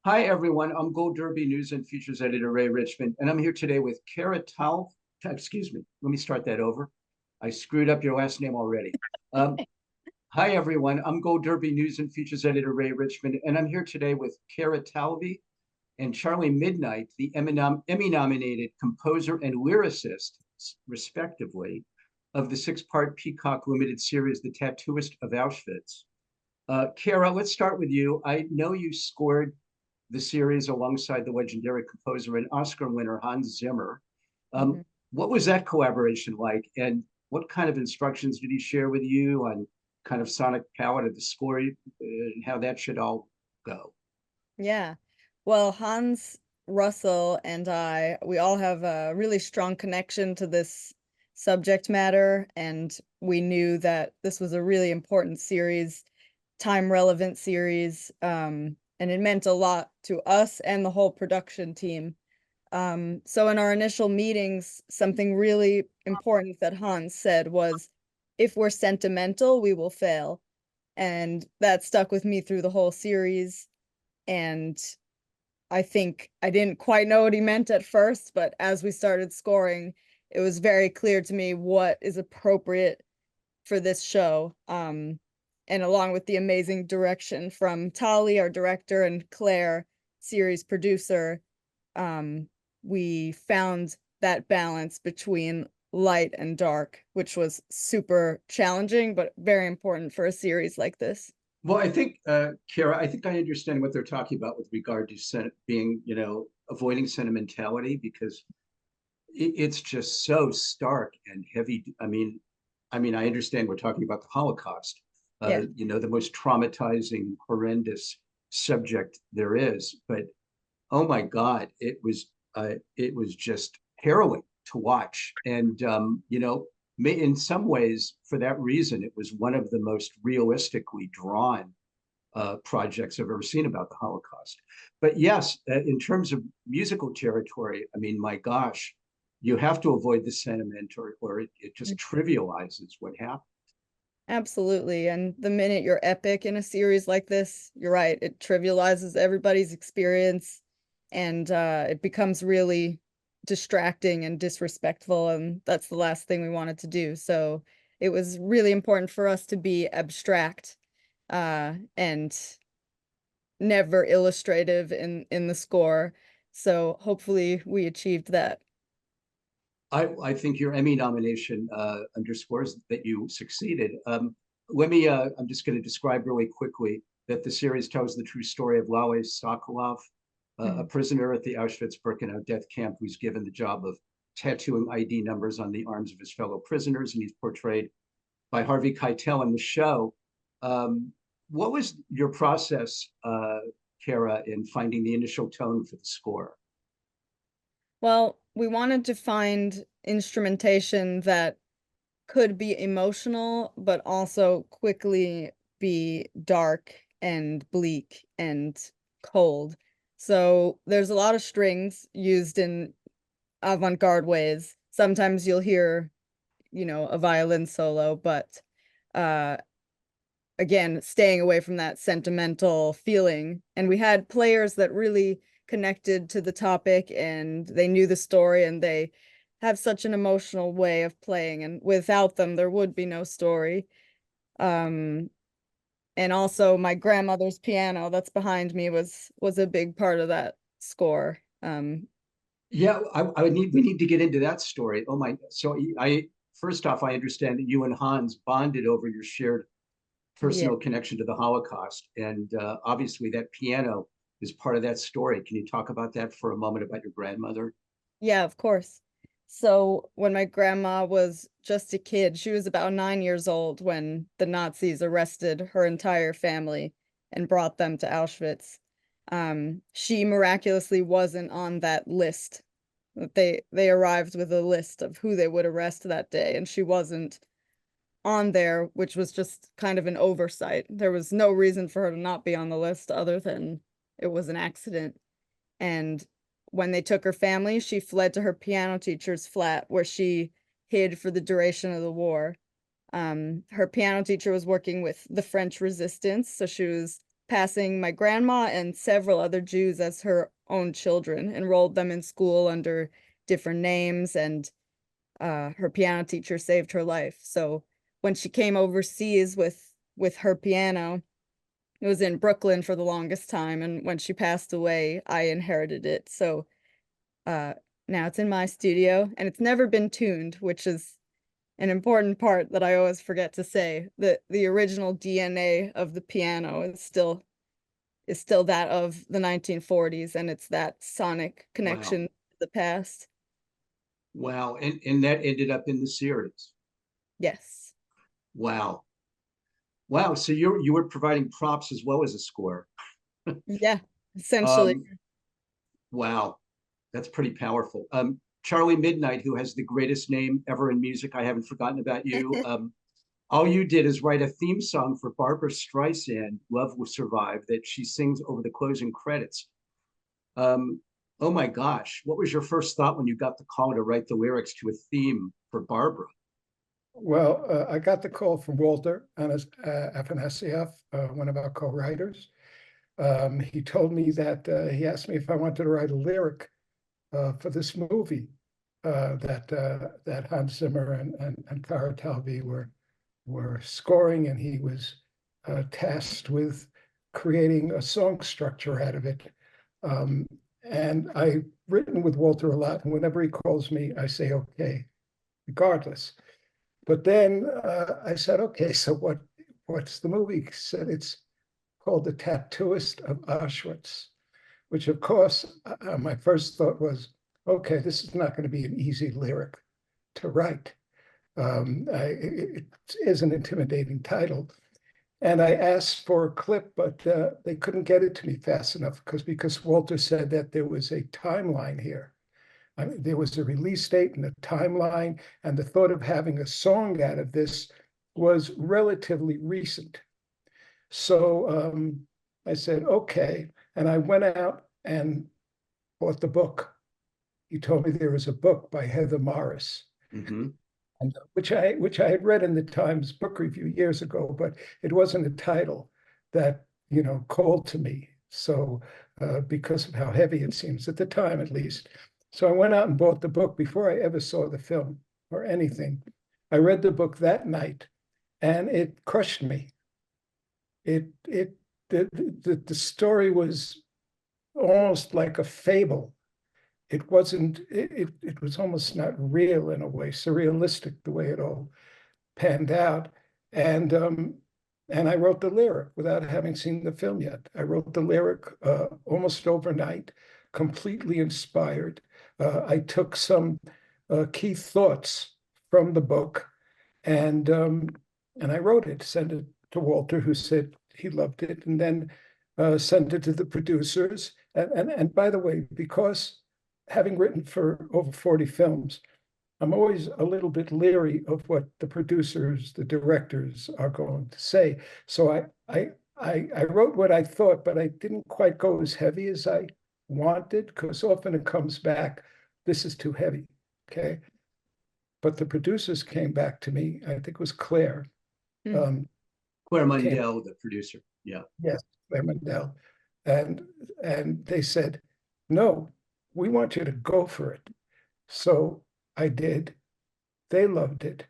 Hi, everyone. I'm Gold Derby News and Features Editor Ray Richmond, and I'm here today with Kara Talve. Excuse me. Let me start that over. I screwed up your last name already. Um, Hi, everyone. I'm Gold Derby News and Features Editor Ray Richmond, and I'm here today with Kara Talve and Charlie Midnight, the Emmy-nominated composer and lyricist, respectively, of the six-part Peacock limited series, The Tattooist of Auschwitz. Kara, let's start with you. I know you scored the series alongside the legendary composer and Oscar winner Hans Zimmer. Mhm. What was that collaboration like, and what kind of instructions did he share with you on kind of sonic palette of the score and how that should all go? Yeah. Well, Hans Russell and we all have a really strong connection to this subject matter, and we knew that this was a really important series, time relevant series, and it meant a lot to us and the whole production team. So in our initial meetings, something really important that Hans said was, if we're sentimental, we will fail. And that stuck with me through the whole series. And I think I didn't quite know what he meant at first, but as we started scoring, it was very clear to me what is appropriate for this show. And along with the amazing direction from Tali, our director, and Claire, series producer, um, we found that balance between light and dark, which was super challenging, but very important for a series like this. Well, I think, Kara, I think I understand what they're talking about with regard to being, avoiding sentimentality because it's just so stark and heavy. I mean, I understand we're talking about the Holocaust, Yeah, the most traumatizing, horrendous subject there is. But oh my God, it was just harrowing to watch. And in some ways, for that reason, it was one of the most realistically drawn projects I've ever seen about the Holocaust. But yes, in terms of musical territory, I mean, my gosh, you have to avoid the sentiment, or it just trivializes what happened. absolutely. And the minute you're epic in a series like this, you're right, it trivializes everybody's experience and it becomes really distracting and disrespectful. And that's the last thing we wanted to do. So it was really important for us to be abstract and never illustrative in the score. So hopefully we achieved that. I think your Emmy nomination underscores that you succeeded. I'm just going to describe really quickly that the series tells the true story of Lale Sokolov, a Mhm. prisoner at the Auschwitz-Birkenau death camp who's given the job of tattooing ID numbers on the arms of his fellow prisoners, and he's portrayed by Harvey Keitel in the show. Um, what was your process, Kara, in finding the initial tone for the score? Well, we wanted to find instrumentation that could be emotional, but also quickly be dark and bleak and cold. So there's a lot of strings used in avant-garde ways. Sometimes you'll hear, a violin solo, but uh again, staying away from that sentimental feeling. And we had players that really connected to the topic and they knew the story and they have such an emotional way of playing. And without them, there would be no story. Um, and also my grandmother's piano that's behind me was a big part of that score. Yeah, we need to get into that story. Oh my! So I first off, I understand that you and Hans bonded over your shared Yeah. personal connection to the Holocaust, and obviously that piano is part of that story. Can you talk about that for a moment about your grandmother? Yeah, of course. So when my grandma was just a kid, she was about 9 years old when the Nazis arrested her entire family and brought them to Auschwitz. She miraculously wasn't on that list. They arrived with a list of who they would arrest that day, and she wasn't on there, which was just kind of an oversight. There was no reason for her to not be on the list other than it was an accident. And when they took her family, she fled to her piano teacher's flat where she hid for the duration of the war. Her piano teacher was working with the French resistance, so she was passing my grandma and several other Jews as her own children, enrolled them in school under different names, and her piano teacher saved her life. So when she came overseas with her piano, it was in Brooklyn for the longest time, and when she passed away, I inherited it. So now it's in my studio, and it's never been tuned, which is an important part that I always forget to say. The original DNA of the piano is still that of the 1940s, and it's that sonic connection to the past. Wow. And that ended up in the series. Yes. Wow. Wow. So you were providing props as well as a score. Yeah, essentially. Wow. That's pretty powerful. Charlie Midnight, who has the greatest name ever in music, I haven't forgotten about you. All you did is write a theme song for Barbra Streisand, Love Will Survive, that she sings over the closing credits. Oh my gosh, what was your first thought when you got the call to write the lyrics to a theme for Barbra? Well, I got the call from Walter Afanasieff, one of our co-writers. He told me that he asked me if I wanted to write a lyric for this movie that Hans Zimmer and Kara Talve were scoring, and he was tasked with creating a song structure out of it. And I've written with Walter a lot, and whenever he calls me, I say okay, regardless. But then I said, okay, so what's the movie? He said it's called The Tattooist of Auschwitz, which of course, my first thought was, okay, this is not going to be an easy lyric to write. It is an intimidating title. And I asked for a clip, but they couldn't get it to me fast enough because Walter said that there was a timeline here. I mean, there was a release date and a timeline, and the thought of having a song out of this was relatively recent. So I said, okay. And I went out and bought the book. He told me there was a book by Heather Morris, which I had read in the Times book review years ago, but it wasn't a title that, called to me. So because of how heavy it seems at the time, at least. So I went out and bought the book before I ever saw the film or anything. I read the book that night, and it crushed me. The story was almost like a fable. It wasn't. It was almost not real in a way, surrealistic the way it all panned out. And I wrote the lyric without having seen the film yet. I wrote the lyric almost overnight, completely inspired. I took some key thoughts from the book, and I wrote it, sent it to Walter, who said he loved it, and then sent it to the producers. And by the way, because having written for over 40 films, I'm always a little bit leery of what the producers, the directors are going to say. So I wrote what I thought, but I didn't quite go as heavy as I wanted, because often it comes back, this is too heavy, okay? But the producers came back to me, I think it was Claire. Claire Mundell, the producer, yeah. Yes, Claire Mundell. And they said, no, we want you to go for it. So I did. They loved it.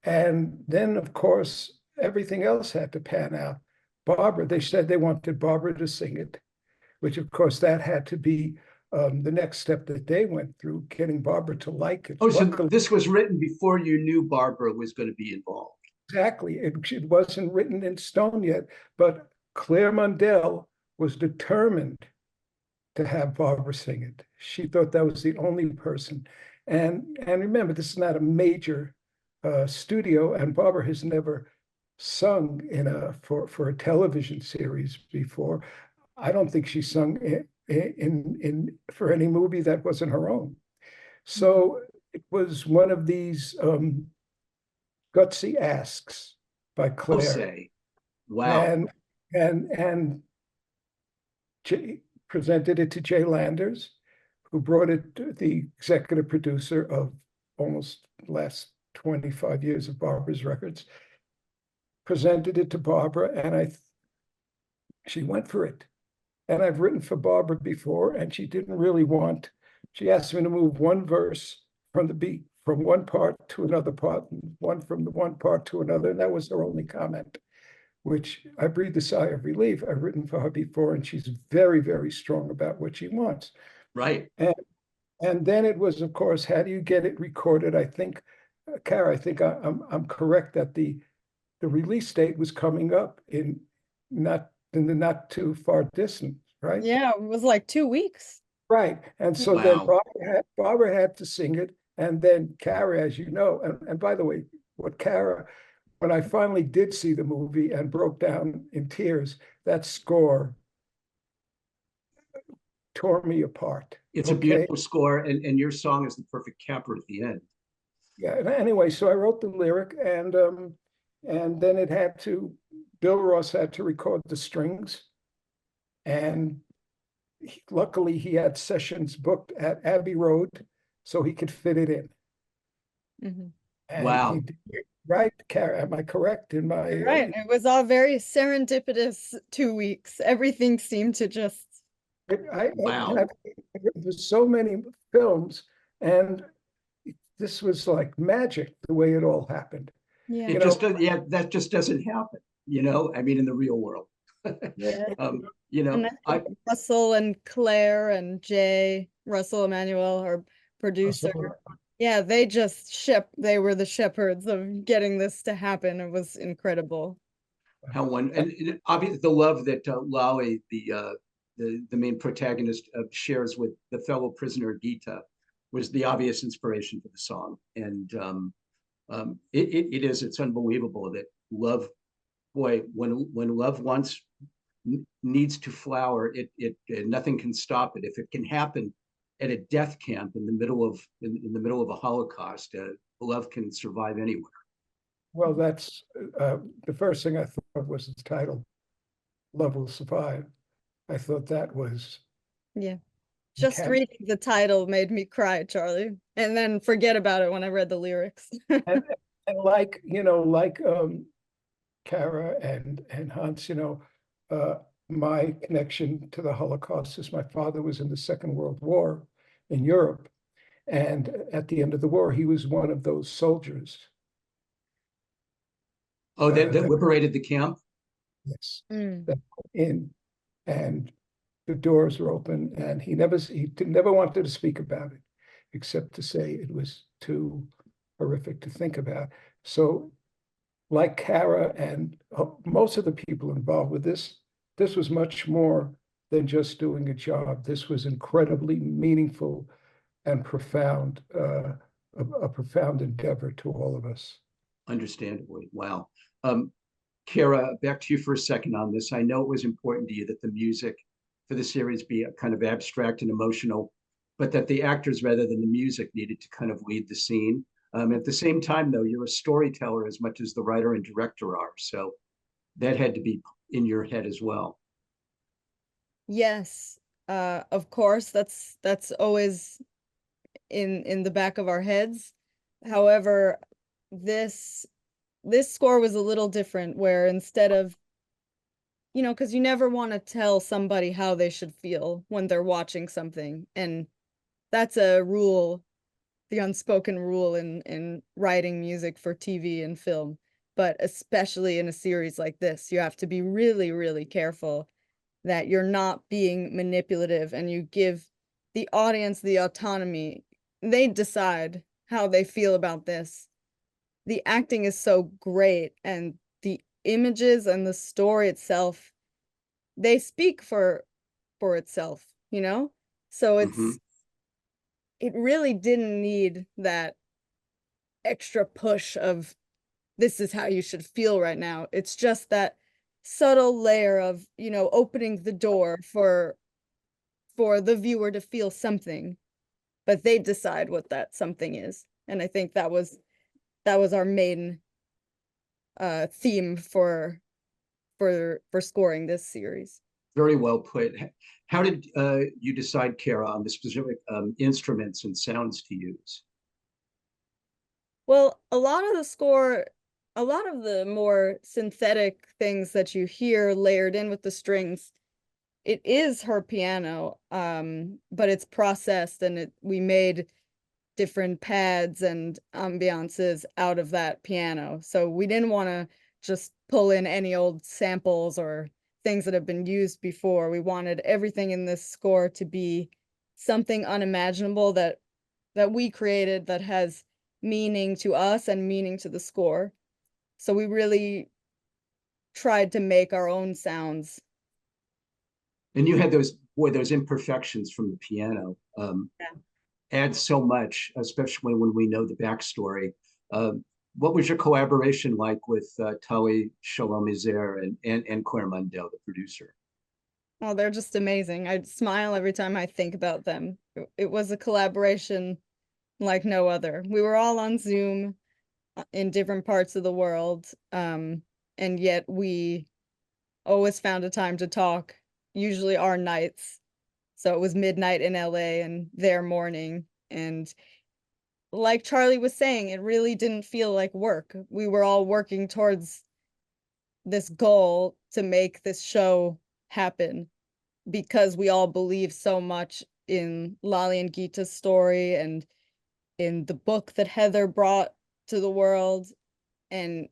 And then, of course, everything else had to pan out. Barbra, they said they wanted Barbra to sing it, which of course that had to be the next step that they went through, getting Barbra to like it. Oh, so this was written before you knew Barbra was going to be involved. Exactly. It wasn't written in stone yet, but Claire Mundell was determined to have Barbra sing it. She thought that was the only person. And remember, this is not a major studio, and Barbra has never sung for a television series before. I don't think she sung in for any movie that wasn't her own. So it was one of these gutsy asks by Claire. Say, wow. And presented it to Jay Landers, who brought it to the executive producer of almost the last 25 years of Barbra's records, presented it to Barbra, and she went for it. And I've written for Barbra before, and she didn't really want, she asked me to move one verse from the beat, from one part to another part, and one from the one part to another, and that was her only comment, which I breathed a sigh of relief. I've written for her before, and she's very, very strong about what she wants. Right. And then it was, of course, how do you get it recorded? I think, Kara, I think I'm correct that the release date was coming up in the not too far distance, right? Yeah, it was like 2 weeks. Right. And so then Wow. Barbra had to sing it. And then Kara, as you know, and by the way, when I finally did see the movie and broke down in tears, that score tore me apart. It's a beautiful score, and your song is the perfect capper at the end. Yeah. And anyway, so I wrote the lyric, and then Bill Ross had to record the strings, and luckily he had sessions booked at Abbey Road, so he could fit it in. Mhm. And Wow. he did it, right, Kara? Am I correct in my? Right. It was all very serendipitous 2 weeks. Everything seemed to just. Wow. There's so many films, and this was like magic the way it all happened. Yeah. It just does, yeah, that just doesn't happen, I mean, in the real world. Yeah. And I think Russell and Claire and Jay, Russell Emmanuel, our producer. Yeah, they were the shepherds of getting this to happen. It was incredible. and obviously the love that Lali, the main protagonist, shares with the fellow prisoner Gita was the obvious inspiration for the song. And it's unbelievable that love, boy, when love needs to flower, it nothing can stop it. If it can happen at a death camp in the middle of a Holocaust, love can survive anywhere. Well, that's the first thing I thought was the title, "Love Will Survive." I thought that was. Yeah. Just reading the title made me cry, Charlie, and then forget about it when I read the lyrics. and like Kara and Hans, my connection to the Holocaust is my father was in the Second World War in Europe, and at the end of the war, he was one of those soldiers. Oh, that liberated the camp? Yes. That in, and the doors were open, and he never wanted to speak about it, except to say it was too horrific to think about. So, like Kara and most of the people involved with this was much more than just doing a job. This was incredibly meaningful and profound, a profound endeavor to all of us. Understandably. Wow. Kara, back to you for a second on this. I know it was important to you that the music for the series be a kind of abstract and emotional, but that the actors, rather than the music, needed to kind of lead the scene. At the same time, though, you're a storyteller as much as the writer and director are. So that had to be in your head as well. Yes, of course, that's always in the back of our heads. However, this score was a little different, where instead of, because you never want to tell somebody how they should feel when they're watching something, and that's a rule, the unspoken rule in writing music for TV and film, but especially in a series like this, you have to be really, really careful that you're not being manipulative, and you give the audience the autonomy. They decide how they feel about this. The acting is so great, and the images and the story itself, they speak for itself, So it really didn't need that extra push of this is how you should feel right now. It's just that subtle layer of, opening the door for the viewer to feel something, but they decide what that something is. And I think that was our main theme for scoring this series. Very well put. How did you decide, Kara, on the specific instruments and sounds to use? Well, a lot of the score a lot of the more synthetic things that you hear layered in with the strings, it is her piano, but it's processed, and we made different pads and ambiances out of that piano. So we didn't want to just pull in any old samples or things that have been used before. We wanted everything in this score to be something unimaginable that we created, that has meaning to us and meaning to the score. So we really tried to make our own sounds. And you had those imperfections from the piano. Yeah. Add so much, especially when we know the backstory. What was your collaboration like with Tali Shalom-Izer and Claire Mundell, the producer? Oh, they're just amazing. I smile every time I think about them. It was a collaboration like no other. We were all on Zoom in different parts of the world, and yet we always found a time to talk, usually our nights. So it was midnight in LA and their morning. And like Charlie was saying, it really didn't feel like work. We were all working towards this goal to make this show happen because we all believe so much in Lali and Gita's story and in the book that Heather brought to the world, and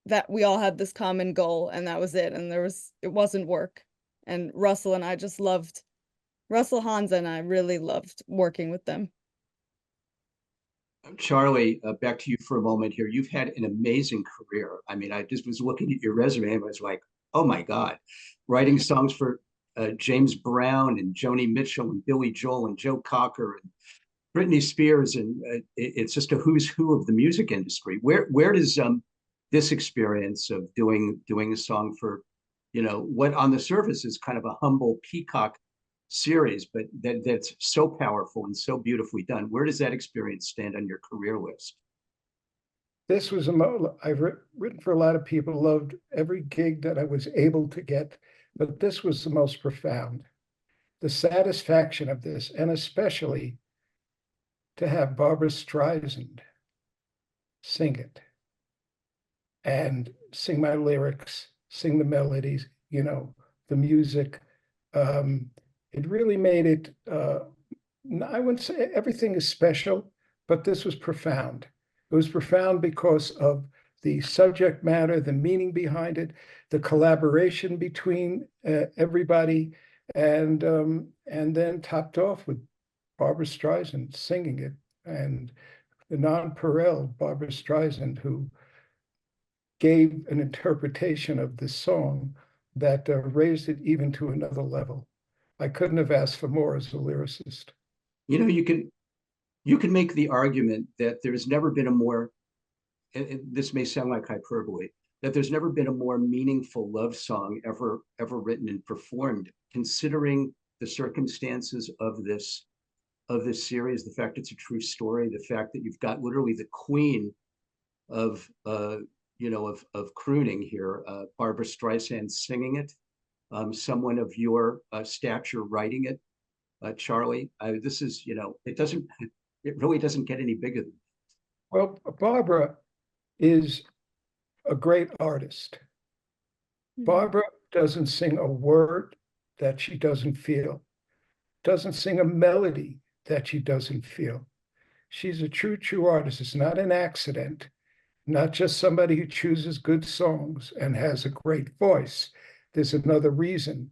that we all had this common goal, and that was it. And it wasn't work. And Russell and I just loved Russell, Hans, and I really loved working with them. Charlie, back to you for a moment here. You've had an amazing career. I mean, I just was looking at your resume and I was like, oh my God, writing songs for James Brown and Joni Mitchell and Billy Joel and Joe Cocker and Britney Spears. And it's just a who's who of the music industry. Where does this experience of doing a song for, what on the surface is kind of a humble Peacock series, but that's so powerful and so beautifully done. Where does that experience stand on your career list? This was I've written for a lot of people, loved every gig that I was able to get, but this was the most profound. The satisfaction of this, and especially to have Barbra Streisand sing it and sing my lyrics, sing the melodies, the music. It really made it, I wouldn't say everything is special, but this was profound. It was profound because of the subject matter, the meaning behind it, the collaboration between everybody, and then topped off with Barbra Streisand singing it, and the nonpareil Barbra Streisand, who gave an interpretation of the song that raised it even to another level. I couldn't have asked for more as a lyricist. You can make the argument that there's never been a more, and this may sound like hyperbole, that there's never been a more meaningful love song ever written and performed, considering the circumstances of this series, the fact it's a true story, the fact that you've got literally the queen of crooning here, Barbra Streisand singing it, someone of your stature writing it, Charlie. This is, it really doesn't get any bigger than. Well, Barbra is a great artist. Barbra doesn't sing a word that she doesn't feel, doesn't sing a melody that she doesn't feel. She's a true artist. It's not an accident, not just somebody who chooses good songs and has a great voice. There's another reason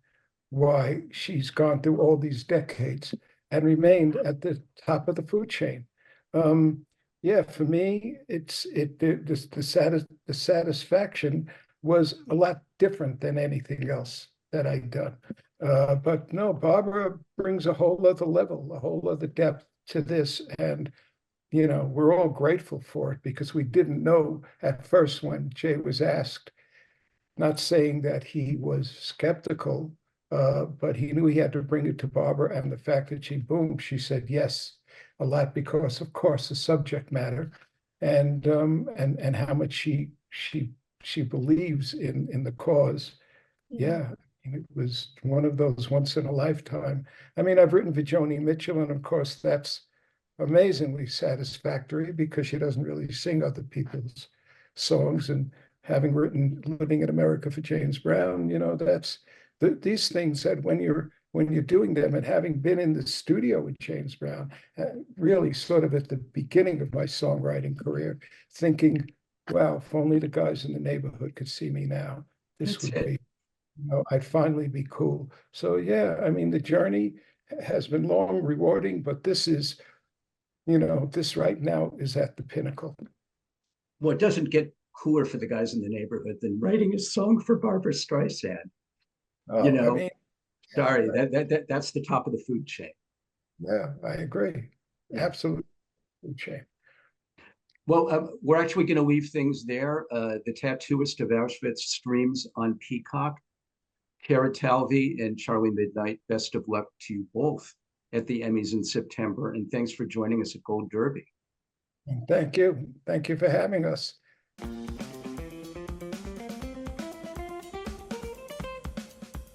why she's gone through all these decades and remained at the top of the food chain. Yeah, for me, the satisfaction was a lot different than anything else that I'd done. But no, Barbra brings a whole other level, a whole other depth to this. And, we're all grateful for it, because we didn't know at first when Jay was asked, not saying that he was skeptical, but he knew he had to bring it to Barbra, and the fact that she said yes a lot, because of course the subject matter and how much she believes in the cause. Yeah, it was one of those once in a lifetime. I mean, I've written for Joni Mitchell, and of course that's amazingly satisfactory because she doesn't really sing other people's songs, and having written Living in America for James Brown, that's these things that when you're doing them, and having been in the studio with James Brown, really sort of at the beginning of my songwriting career, thinking, wow, if only the guys in the neighborhood could see me now, this That's would it. be, I'd finally be cool. So yeah, I mean, the journey has been long, rewarding, but this is, this right now is at the pinnacle. Well, it doesn't get cooler for the guys in the neighborhood than writing a song for Barbra Streisand. Oh, You I know, mean, sorry, yeah, that's the top of the food chain. yeah, I agree. Yeah. Absolutely. Shame. Well, we're actually going to leave things there. The Tattooist of Auschwitz streams on Peacock. Kara Talve and Charlie Midnight, best of luck to you both at the Emmys in September. And thanks for joining us at Gold Derby. Thank you. Thank you for having us.